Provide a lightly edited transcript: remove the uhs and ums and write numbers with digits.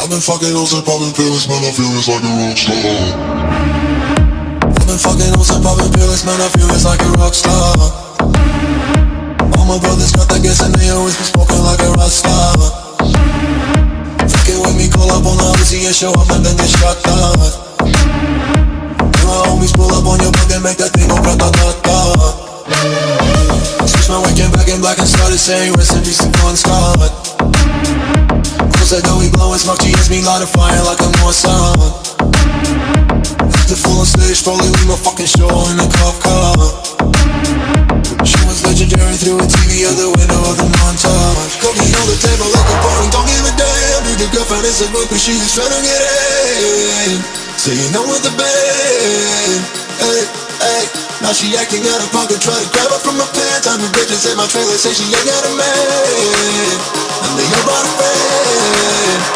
I've been fucking hoes and popping pills, man, I feel it's like a rock star. I've been fucking hoes and popping pills, man, I feel it's like a rock star. All my brothers got that gas and they always been smoking like a rock star. Fucking with me, call up on the Uzi and show up and then get shot down. My homies pull up on your block and make that thing go grata-ta-ta. Switch my weekend back in black and started saying rest in peace to Bon Scott. Close that door, we blowin' smoke, she hits me light a fire like a Mossad. The full on stage, probably leave my fucking show in a cop car. She was legendary through a TV out the window of the montage. Cooking on the table like a party, don't give a damn. Dude, the girlfriend is a book, but she just tryna get in. Saying I'm with the band, hey, hey. Now she acting out of pocket, try to grab her from my pants. I'm the bitches in my trailer, say she ain't got a man, and they all brought a friend.